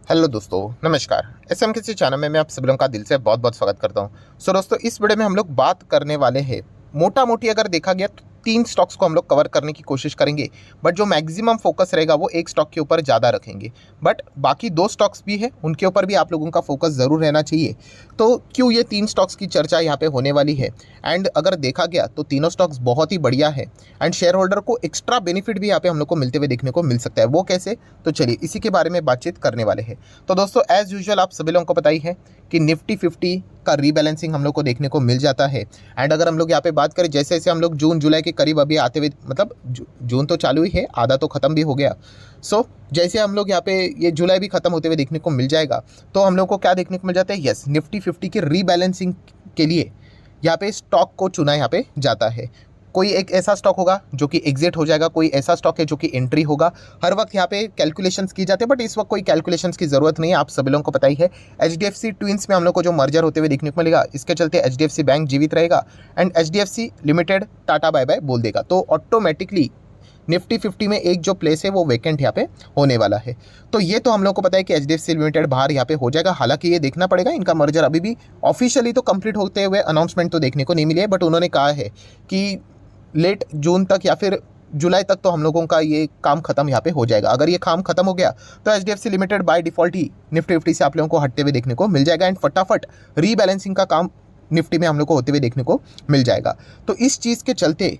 Hello दोस्तों, नमस्कार। SM किसी चैनल में मैं आप सभी लोगों का दिल से बहुत बहुत स्वागत करता हूं। दोस्तों, इस वीडियो में हम लोग बात करने वाले हैं, मोटा मोटी अगर देखा गया तो तीन स्टॉक्स को हम लोग कवर करने की कोशिश करेंगे। बट जो मैक्सिमम फोकस रहेगा वो एक स्टॉक के ऊपर ज़्यादा रखेंगे। बट बाकी दो स्टॉक्स भी है, उनके ऊपर भी आप लोगों का फोकस ज़रूर रहना चाहिए। तो क्यों ये तीन स्टॉक्स की चर्चा यहाँ पे होने वाली है। एंड अगर देखा गया तो तीनों स्टॉक्स बहुत ही बढ़िया है। एंड शेयर होल्डर को एक्स्ट्रा बेनिफिट भी यहाँ पे हम लोग को मिलते हुए देखने को मिल सकता है। वो कैसे, तो चलिए इसी के बारे में बातचीत करने वाले हैं। तो दोस्तों, एज यूजुअल आप सभी लोगों को पता ही है कि निफ्टी 50 का रीबैलेंसिंग हम लोग को देखने को मिल जाता है। एंड अगर हम लोग यहाँ पे बात करें, जैसे जैसे हम लोग जून जुलाई के करीब अभी आते हुए, मतलब जून तो चालू ही है, आधा तो खत्म भी हो गया। जैसे हम लोग यहाँ पे ये जुलाई भी खत्म होते हुए देखने को मिल जाएगा, तो हम लोग को क्या देखने को मिल जाता है, यस, निफ्टी 50 की रीबैलेंसिंग के लिए यहाँ पे स्टॉक को चुना यहाँ पे जाता है। कोई एक ऐसा स्टॉक होगा जो कि एग्जिट हो जाएगा, कोई ऐसा स्टॉक है जो कि एंट्री होगा। हर वक्त यहाँ पे कैलकुलेशंस की जाती है, बट इस वक्त कोई कैलकुलेशंस की ज़रूरत नहीं है, आप सभी लोगों को पता ही है। एचडीएफसी ट्विंस में हम लोग को जो मर्जर होते हुए देखने को मिलेगा, इसके चलते एचडीएफसी बैंक जीवित रहेगा and HDFC limited tata bye bye बोल देगा। तो ऑटोमेटिकली निफ्टी 50 में एक जो प्लेस है वो वैकेंट यहाँ पे होने वाला है। तो ये तो हम लोग को पता है कि एचडीएफसी लिमिटेड बाहर यहाँ पे हो जाएगा। हालांकि ये देखना पड़ेगा, इनका मर्जर अभी भी ऑफिशियली तो कंप्लीट होते हुए अनाउंसमेंट तो देखने को नहीं मिली है, बट उन्होंने कहा है कि लेट जून तक या फिर जुलाई तक तो हम लोगों का ये काम खत्म यहाँ पे हो जाएगा। अगर ये काम खत्म हो गया तो HDFC limited by default he Nifty 50 से आप लोगों को हटते हुए देखने को मिल जाएगा एंड फटाफट रीबैलेंसिंग का काम निफ्टी में हम लोग को होते हुए देखने को मिल जाएगा। तो इस चीज़ के चलते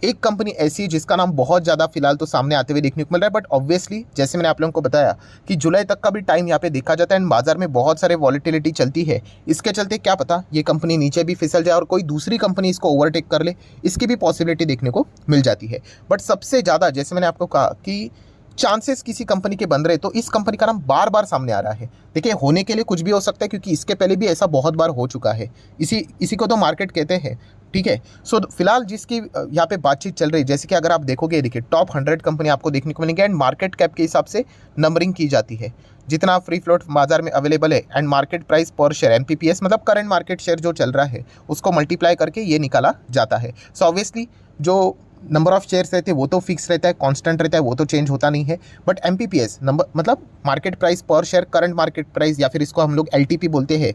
एक कंपनी ऐसी है जिसका नाम बहुत ज़्यादा फिलहाल तो सामने आते हुए देखने को मिल रहा है, बट ऑब्वियसली जैसे मैंने आप लोगों को बताया कि जुलाई तक का भी टाइम यहाँ पे देखा जाता है एंड बाजार में बहुत सारे वॉलेटिलिटी चलती है। इसके चलते क्या पता ये कंपनी नीचे भी फिसल जाए और कोई दूसरी कंपनी इसको ओवरटेक कर ले, इसकी भी पॉसिबिलिटी देखने को मिल जाती है। बट सबसे ज़्यादा जैसे मैंने आपको कहा कि चांसेस किसी कंपनी के बन रहे, तो इस कंपनी का नाम बार बार सामने आ रहा है। देखिए, होने के लिए कुछ भी हो सकता है, क्योंकि इसके पहले भी ऐसा बहुत बार हो चुका है। इसी इसी को तो मार्केट कहते हैं, ठीक है। फिलहाल जिसकी यहाँ पे बातचीत चल रही है, जैसे कि अगर आप देखोगे, देखिए टॉप 100 कंपनी आपको देखने को मिलेंगे एंड मार्केट कैप के हिसाब से नंबरिंग की जाती है। जितना फ्री फ्लोट बाजार में अवेलेबल है एंड मार्केट प्राइस पर शेयर एनपीपीएस, मतलब करंट मार्केट शेयर जो चल रहा है, उसको मल्टीप्लाई करके ये निकाला जाता है। ऑब्वियसली जो नंबर ऑफ शेयर्स रहते हैं वो तो फिक्स रहता है, कांस्टेंट रहता है, वो तो चेंज होता नहीं है। बट एमपीपीएस नंबर, मतलब मार्केट प्राइस पर शेयर, करंट मार्केट प्राइस, या फिर इसको हम लोग एलटीपी बोलते हैं,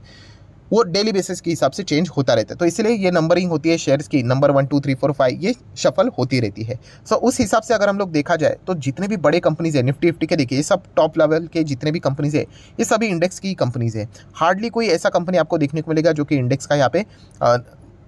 वो डेली बेसिस के हिसाब से चेंज होता रहता है। तो इसलिए ये नंबरिंग होती है शेयर्स की, नंबर 1 2 3 4 5, ये शफल होती रहती है। उस हिसाब से अगर हम लोग देखा जाए तो जितने भी बड़े कंपनीज है निफ्टी 50 के, देखिए ये सब टॉप लेवल के जितने भी कंपनीज है, ये सभी इंडेक्स की कंपनीज है। हार्डली कोई ऐसा कंपनी आपको देखने को मिलेगा जो कि इंडेक्स का यहाँ पे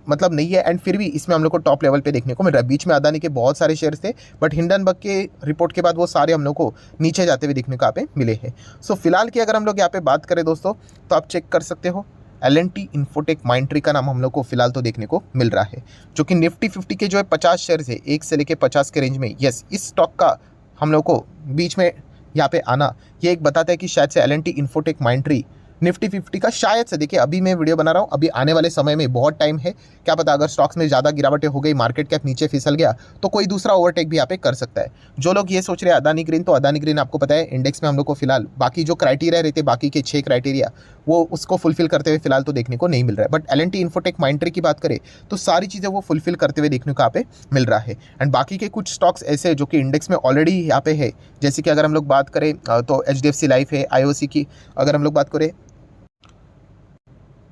मतलब नहीं है। एंड फिर भी इसमें हम लोग को टॉप लेवल पे देखने को मिल रहा है। बीच में अदानी के बहुत सारे शेयर्स थे, बट हिंडनबर्ग के रिपोर्ट के बाद वो सारे हम लोग को नीचे जाते हुए देखने को यहाँ पे मिले हैं। फिलहाल की अगर हम लोग यहाँ पे बात करें दोस्तों, तो आप चेक कर सकते हो, एल&टी इन्फोटेक माइंडट्री का नाम हम लोग को फिलहाल तो देखने को मिल रहा है, जो कि निफ्टी 50 के जो है 50 शेयर्स है, 1 से लेके 50 के रेंज में। यस, इस स्टॉक का हम लोग को बीच में यहाँ पे आना, ये एक बताता है कि शायद से एल&टी इन्फोटेक माइंडट्री निफ्टी 50 का शायद से, देखिए अभी मैं वीडियो बना रहा हूँ, अभी आने वाले समय में बहुत टाइम है, क्या पता अगर स्टॉक्स में ज़्यादा गिरावटें हो गई, मार्केट कैप नीचे फिसल गया, तो कोई दूसरा ओवरटेक भी यहाँ पे कर सकता है। जो लोग ये सोच रहे हैं अदानी ग्रीन, तो अदानी ग्रीन आपको पता है इंडेक्स में हम लोग को फिलहाल बाकी जो क्राइटेरिया रहते हैं, बाकी के 6 क्राइटेरिया, वो उसको फुलफिल करते हुए फिलहाल तो देखने को नहीं मिल रहा है। बट एल&टी इन्फोटेक माइंडट्री की बात करें तो सारी चीज़ें वो फुलफिल करते हुए देखने को यहाँ पे मिल रहा है। एंड बाकी के कुछ स्टॉक्स ऐसे हैं जो कि इंडेक्स में ऑलरेडी यहाँ पे है, जैसे कि अगर हम लोग बात करें तो एचडीएफसी लाइफ है, आईओसी की अगर हम लोग बात करें,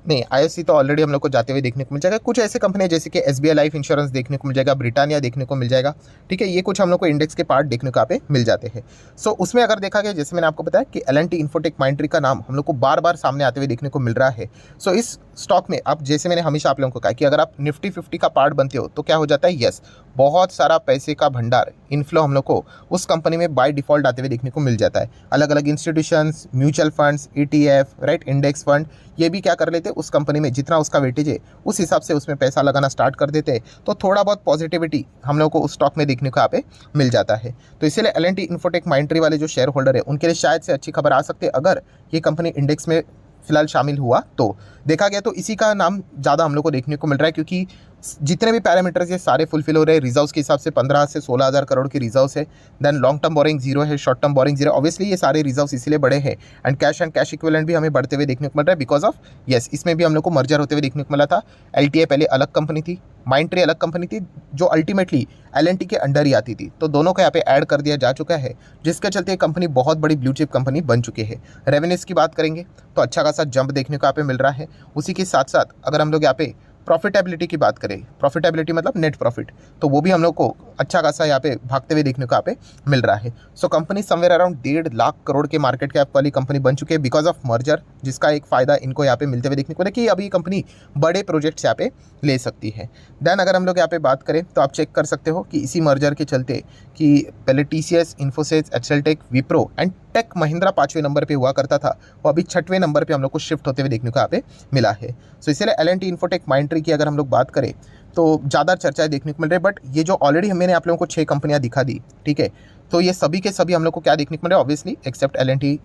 नहीं आईएससी तो ऑलरेडी हम लोग को जाते हुए देखने को मिल जाएगा। कुछ ऐसे कंपनी जैसे कि एसबीआई लाइफ इंश्योरेंस देखने को मिल जाएगा, ब्रिटानिया देखने को मिल जाएगा, ठीक है। ये कुछ हम लोग को इंडेक्स के पार्ट देखने को यहाँ पे मिल जाते हैं। उसमें अगर देखा गया, जैसे मैंने आपको बताया कि एल&टी इन्फोटेक माइंडट्री का नाम हम लोग को बार बार सामने आते हुए देखने को मिल रहा है। इस स्टॉक में अब जैसे मैंने हमेशा आप लोगों को कहा कि अगर आप निफ्टी 50 का पार्ट बनते हो तो क्या हो जाता है, यस, बहुत सारा पैसे का भंडार इनफ्लो हम लोग को उस कंपनी में बाय डिफॉल्ट आते हुए देखने को मिल जाता है। अलग अलग institutions, mutual funds, ETF, right, index fund, ये भी क्या कर लेते हैं, उस कंपनी में जितना उसका वेटेज है उस हिसाब से उसमें पैसा लगाना स्टार्ट कर देते हैं। तो थोड़ा बहुत पॉजिटिविटी हम लोग को उस स्टॉक में देखने को यहाँ पे मिल जाता है। तो इसीलिए एल&टी इन्फोटेक माइंडट्री वाले जो शेयर होल्डर है उनके लिए शायद से अच्छी खबर आ सकती है, अगर ये कंपनी इंडेक्स में फिलहाल शामिल हुआ तो। देखा गया तो इसी का नाम ज़्यादा हम लोग को देखने को मिल रहा है, क्योंकि जितने भी पैरामीटर्स ये सारे फुलफिल हो रहे हैं। रिजर्व्स के हिसाब से 15 से 16,000 करोड़ की रिजर्व्स है। Then long term borrowing zero है, short term borrowing zero. Obviously ये सारे रिजर्व्स इसलिए बड़े हैं एंड कैश इक्विवेलेंट भी हमें बढ़ते हुए देखने को मिल रहा है बिकॉज ऑफ यस, इसमें भी हम लोग को मर्जर होते हुए देखने को मिला था। एलटीआई पहले अलग कंपनी थी, माइंडट्री अलग कंपनी थी जो अल्टीमेटली एलएनटी के अंडर ही आती थी, तो दोनों को यहाँ पे ऐड कर दिया जा चुका है, जिसके चलते ये कंपनी बहुत बड़ी ब्लू चिप कंपनी बन चुकी है। रेवेन्यूज़ की बात करेंगे तो अच्छा खासा जंप देखने को यहाँ पे मिल रहा है। उसी के साथ साथ अगर हम लोग यहाँ पे प्रॉफिटेबिलिटी की बात करें, प्रॉफिटेबिलिटी मतलब नेट प्रॉफिट, तो वो भी हम लोग को अच्छा खासा यहाँ पे भागते हुए देखने को यहाँ पे मिल रहा है। So company somewhere around 1.5 lakh crore के मार्केट कैप वाली कंपनी बन चुकी है बिकॉज ऑफ मर्जर, जिसका एक फ़ायदा इनको यहाँ पे मिलते हुए देखने को मिला कि अभी कंपनी बड़े प्रोजेक्ट्स यहाँ पे ले सकती है। देन अगर हम लोग यहाँ पे बात करें तो आप चेक कर सकते हो कि इसी मर्जर के चलते कि पहले TCS, इन्फोसिस, एक्सेलटेक, विप्रो एंड टेक महिंद्रा 5वें नंबर पे हुआ करता था, वो अभी 6वें नंबर पे हम लोग को शिफ्ट होते हुए देखने को यहाँ पे मिला है। सो इसीलिए L&T इन्फोटेक, माइंडट्री की अगर हम लोग बात करें तो ज़्यादा चर्चाएं देखने को मिल रही है। बट ये जो ऑलरेडी मैंने आप लोगों को 6 कंपनियां दिखा दी, ठीक है, तो ये सभी के सभी हम लोग को क्या देखने को मिल रहा है, ऑब्वियसली एक्सेप्ट L&T,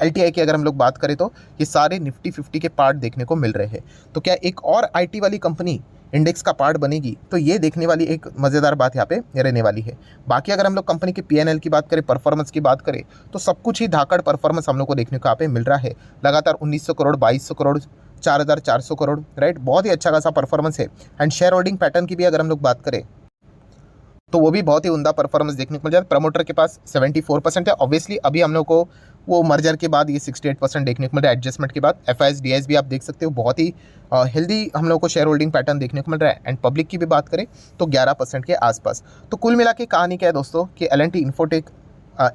LTI की अगर हम लोग बात करें तो ये सारे निफ्टी 50 के पार्ट देखने को मिल रहे हैं। तो क्या एक और IT वाली कंपनी इंडेक्स का पार्ट बनेगी, तो ये देखने वाली एक मज़ेदार बात यहाँ पे रहने वाली है। बाकी अगर हम लोग कंपनी के P&L की बात करें, परफॉर्मेंस की बात करें, तो सब कुछ ही धाकड़ परफॉर्मेंस हम लोग को देखने को यहाँ पे मिल रहा है। लगातार 1900 करोड़, 2200 करोड़, 4400 करोड़, राइट, बहुत ही अच्छा खासा परफॉर्मेंस है। एंड शेयर होल्डिंग पैटर्न की भी अगर हम लोग बात करें तो वो भी बहुत ही उम्दा परफॉर्मेंस देखने को मिल जाता है। प्रमोटर के पास 74% है। ऑब्वियसली अभी हम लोग को वो मर्जर के बाद ये 68% देखने को मिल रहा है, एडजस्टमेंट के बाद। FIS DIS भी आप देख सकते हो, बहुत ही हेल्दी हम लोग को शेयर होल्डिंग पैटर्न देखने को मिल रहा है। एंड पब्लिक की भी बात करें तो 11% के आसपास। तो कुल मिला के कहानी क्या है दोस्तों कि L&T इन्फोटेक,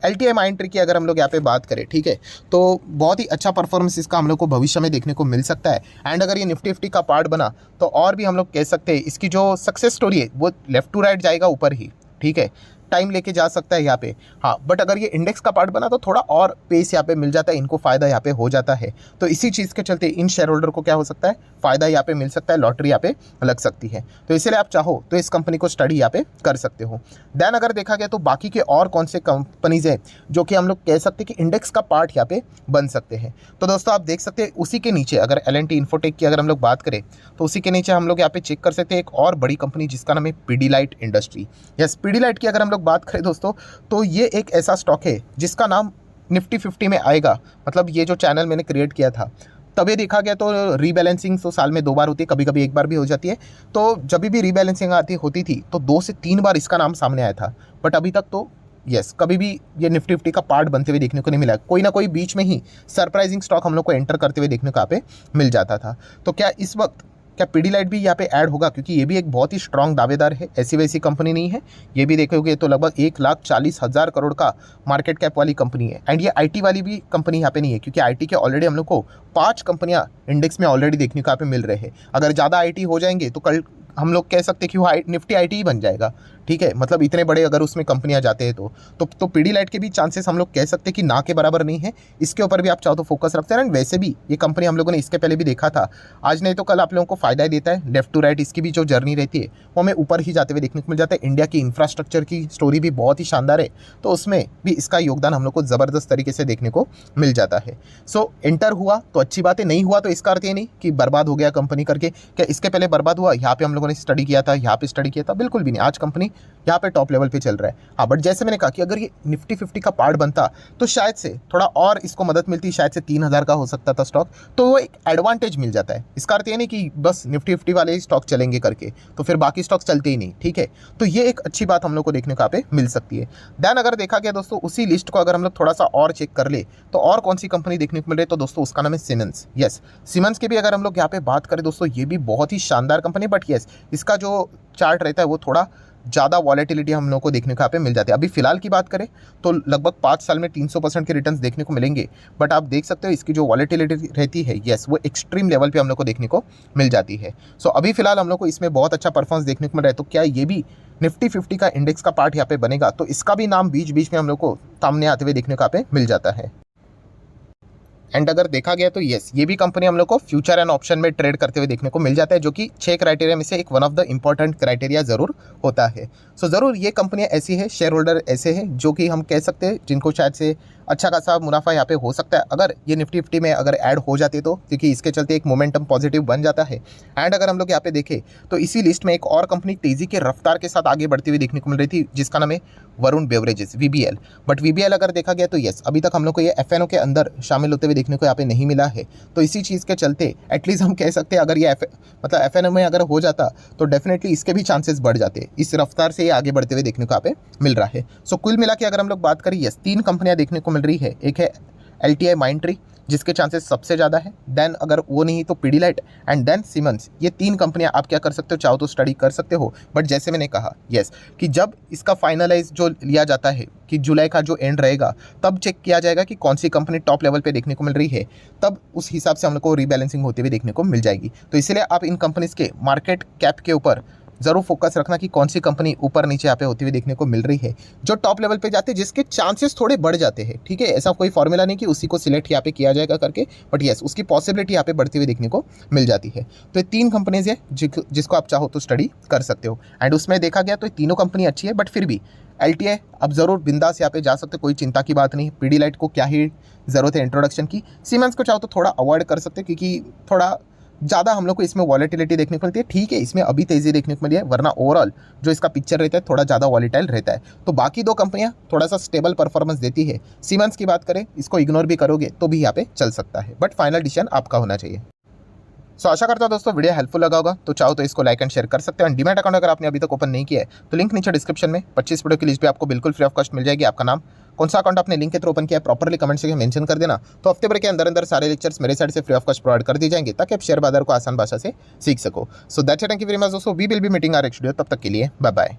LTI माइंडट्री की अगर हम लोग यहाँ पे बात करें, ठीक है, तो बहुत ही अच्छा परफॉर्मेंस इसका हम लोग को भविष्य में देखने को मिल सकता है। एंड अगर ये निफ्टी 50 का पार्ट बना तो और भी हम लोग कह सकते हैं इसकी जो सक्सेस स्टोरी है वो लेफ्ट टू राइट जाएगा ऊपर ही, ठीक है, टाइम लेके जा सकता है यहाँ पे। हाँ, बट अगर ये इंडेक्स का पार्ट बना तो थोड़ा और पेस यहाँ पे मिल जाता है, इनको फ़ायदा यहाँ पे हो जाता है। तो इसी चीज़ के चलते इन शेयर होल्डर को क्या हो सकता है, फ़ायदा यहाँ पे मिल सकता है, लॉटरी यहाँ पे लग सकती है। तो इसलिए आप चाहो तो इस कंपनी को स्टडी यहाँ पे कर सकते हो। देन अगर देखा गया तो बाकी के और कौन से कंपनीज़ हैं जो कि हम लोग कह सकते हैं कि इंडेक्स का पार्ट यहाँ पे बन सकते हैं। तो दोस्तों आप देख सकते हैं उसी के नीचे अगर L&T इन्फोटेक की अगर हम लोग बात करें तो उसी के नीचे हम लोग यहाँ पे चेक कर सकते हैं एक और बड़ी कंपनी जिसका नाम है पीडीलाइट इंडस्ट्री। यस, पीडीलाइट की अगर हम लोग बात करें दोस्तों तो ये एक ऐसा स्टॉक है जिसका नाम निफ्टी 50 में आएगा। मतलब ये जो चैनल मैंने क्रिएट किया था तभी देखा गया तो रीबैलेंसिंग तो साल में 2 बार होती है, कभी कभी 1 बार भी हो जाती है। तो जब भी रीबैलेंसिंग होती थी तो 2 से 3 बार इसका नाम सामने आया था, बट अभी तक तो यस कभी भी ये निफ्टी 50 का पार्ट बनते हुए देखने को नहीं मिला। कोई ना कोई बीच में ही सरप्राइजिंग स्टॉक हम लोग को एंटर करते हुए देखने को यहाँ पे मिल जाता था। तो क्या इस वक्त क्या पीडीलाइट भी यहाँ पे ऐड होगा, क्योंकि ये भी एक बहुत ही स्ट्रॉन्ग दावेदार है, ऐसी वैसी कंपनी नहीं है। ये भी देखोगे तो लगभग 1,40,000 करोड़ का मार्केट कैप वाली कंपनी है। एंड ये IT वाली भी कंपनी यहाँ पे नहीं है, क्योंकि IT के ऑलरेडी हम लोग को 5 कंपनियाँ इंडेक्स में ऑलरेडी देखने को यहाँ पे मिल रहे हैं। अगर ज़्यादा IT हो जाएंगे तो कल हम लोग कह सकते हैं कि वो निफ्टी IT ही बन जाएगा, ठीक है, मतलब इतने बड़े अगर उसमें कंपनियां जाते हैं तो पीडीलाइट के भी चांसेस हम लोग कह सकते हैं कि ना के बराबर नहीं है। इसके ऊपर भी आप चाहो तो फोकस रखते हैं। एंड वैसे भी ये कंपनी हम लोगों ने इसके पहले भी देखा था, आज नहीं तो कल आप लोगों को फायदा ही देता है। लेफ्ट टू राइट इसकी भी जो जर्नी रहती है वो हमें ऊपर ही जाते हुए देखने को मिल जाता है। इंडिया की इंफ्रास्ट्रक्चर की स्टोरी भी बहुत ही शानदार है, तो उसमें भी इसका योगदान हम लोग को ज़बरदस्त तरीके से देखने को मिल जाता है। सो एंटर हुआ तो अच्छी बात है, नहीं हुआ तो इसका अर्थ ये नहीं कि बर्बाद हो गया कंपनी करके। क्या इसके पहले बर्बाद हुआ? यहाँ पे हम लोगों ने स्टडी किया था, यहाँ पे स्टडी किया था, बिल्कुल भी नहीं। आज कंपनी यहाँ पे टॉप लेवल पे चल रहा है। हाँ, बट जैसे मैंने कहा कि अगर ये निफ्टी 50 का पार्ट बनता तो शायद से थोड़ा और इसको मदद मिलती, शायद से 3,000 का हो सकता था स्टॉक, तो वो एक एडवांटेज मिल जाता है। इसका अर्थ ये नहीं कि बस निफ्टी 50 वाले ही स्टॉक चलेंगे करके तो फिर बाकी स्टॉक्स चलते ही नहीं, ठीक है। तो ये एक अच्छी बात हम लोग को देखने को यहाँ पे मिल सकती है। देन अगर देखा गया दोस्तों उसी लिस्ट को अगर हम लोग थोड़ा सा और चेक कर ले तो और कौन सी कंपनी देखने को मिल रही है, तो दोस्तों उसका नाम है सीमेंस। यस, सीमेंस की भी अगर हम लोग यहाँ पे बात करें दोस्तों, ये भी बहुत ही शानदार कंपनी, बट यस इसका जो चार्ट रहता है वो थोड़ा ज़्यादा वॉलेटिलिटी हम लोग को देखने को यहाँ पे मिल जाती है। अभी फिलहाल की बात करें तो लगभग 5 साल में 300% के रिटर्न्स देखने को मिलेंगे, बट आप देख सकते हो इसकी जो वॉलेटिलिटी रहती है, यस, वो एक्सट्रीम लेवल पे हम लोग को देखने को मिल जाती है। सो अभी फिलहाल हम लोग को इसमें बहुत अच्छा परफॉर्मेंस देखने को मिल रहा है। तो क्या ये भी निफ्टी 50 का इंडेक्स का पार्ट यहाँ पे बनेगा, तो इसका भी नाम बीच बीच में हम लोग को सामने आते हुए देखने को यहाँ पे मिल जाता है। एंड अगर देखा गया तो येस, ये भी कंपनी हम लोग को फ्यूचर एंड ऑप्शन में ट्रेड करते हुए देखने को मिल जाता है, जो कि 6 क्राइटेरिया में से एक one of the important criteria ज़रूर होता है। सो ज़रूर ये कंपनियाँ ऐसी है, शेयर होल्डर ऐसे हैं जो कि हम कह सकते हैं जिनको शायद से अच्छा खासा मुनाफा यहाँ पे हो सकता है अगर ये निफ्टी फिफ्टी में अगर ऐड हो जाती तो, क्योंकि इसके चलते एक मोमेंटम पॉजिटिव बन जाता है। एंड अगर हम लोग यहाँ पे देखें तो इसी लिस्ट में एक और कंपनी तेज़ी के रफ्तार के साथ आगे बढ़ती हुई देखने को मिल रही थी, जिसका नाम है Varun beverages, VBL। But VBL अगर देखा गया तो येस, अभी तक हम लोग को ये FNO के अंदर शामिल होते हुए देखने को यहाँ पे नहीं मिला है। तो इसी चीज़ के चलते एटलीस्ट हम कह सकते हैं अगर ये मतलब FNO में अगर हो जाता तो डेफिनेटली इसके भी चांसेस बढ़ जाते। इस रफ्तार से ये आगे बढ़ते हुए देखने को यहाँ पे मिल रहा है। सो कुल मिला के अगर हम लोग बात करें, यस 3 कंपनियां देखने को मिल रही है। एक है LTI माइंडट्री जिसके चांसेस सबसे ज़्यादा है, देन अगर वो नहीं तो पीडीलाइट एंड देन सीमेंस। ये 3 कंपनियां आप क्या कर सकते हो, चाहो तो स्टडी कर सकते हो। बट जैसे मैंने कहा यस कि जब इसका फाइनलाइज जो लिया जाता है कि जुलाई का जो एंड रहेगा तब चेक किया जाएगा कि कौन सी कंपनी टॉप लेवल पे देखने को मिल रही है, तब उस हिसाब से हम लोग को रीबैलेंसिंग होते हुए देखने को मिल जाएगी। तो इसलिए आप इन कंपनीज के मार्केट कैप के ऊपर ज़रूर फोकस रखना कि कौन सी कंपनी ऊपर नीचे यहाँ पे होती हुई देखने को मिल रही है, जो टॉप लेवल पे जाते हैं, जिसके चांसेस थोड़े बढ़ जाते हैं। ठीक है, ऐसा कोई फॉर्मूला नहीं कि उसी को सिलेक्ट यहाँ पे किया जाएगा करके, बट यस उसकी पॉसिबिलिटी यहाँ पे बढ़ती हुई देखने को मिल जाती है। तो ये 3 कंपनीज है जिसको आप चाहो तो स्टडी कर सकते हो। एंड उसमें देखा गया तो ये तीनों कंपनी अच्छी है, बट फिर भी LTI अब ज़रूर बिंदास यहाँ पे जा सकते, कोई चिंता की बात नहीं। पीडीलाइट को क्या ही ज़रूरत है इंट्रोडक्शन की। सीमेंस को चाहो तो थोड़ा अवॉइड कर सकते, क्योंकि थोड़ा ज़्यादा हम लोग को इसमें वॉलेटिलिटी देखने को मिलती है। ठीक है, इसमें अभी तेज़ी देखने को मिली है, वरना ओवरऑल जो इसका पिक्चर रहता है थोड़ा ज़्यादा वॉलेटाइल रहता है। तो बाकी 2 कंपनियां थोड़ा सा स्टेबल परफॉर्मेंस देती है। सीमेंस की बात करें, इसको इग्नोर भी करोगे तो भी यहाँ पे चल सकता है, बट फाइनल डिसीजन आपका होना चाहिए। सो आशा करता हूं दोस्तों वीडियो हेल्पफुल लगा होगा। तो चाहो तो इसको लाइक एंड शेयर कर सकते हैं। डीमैट अकाउंट अगर आपने अभी तक ओपन नहीं किया है तो लिंक नीचे डिस्क्रिप्शन में 25 वीडियो की लिस्ट भी आपको बिल्कुल फ्री ऑफ कॉस्ट मिल जाएगी। आपका नाम, कौन सा अकाउंट आपने लिंक के थ्रू ओपन किया है, प्रॉपरली कमेंट सेक्शन में मेंशन कर देना। तो हफ्ते भर के अंदर अंदर सारे लेक्चर्स मेरे साइड से फ्री ऑफ कॉस्ट प्रोवाइड कर दी जाएंगे, ताकि आप शेयर बाजार को आसान भाषा से सीख सको। So that's it, thank you very much दोस्तों। We will be meeting our next video. तब तक के लिए बाय बाय।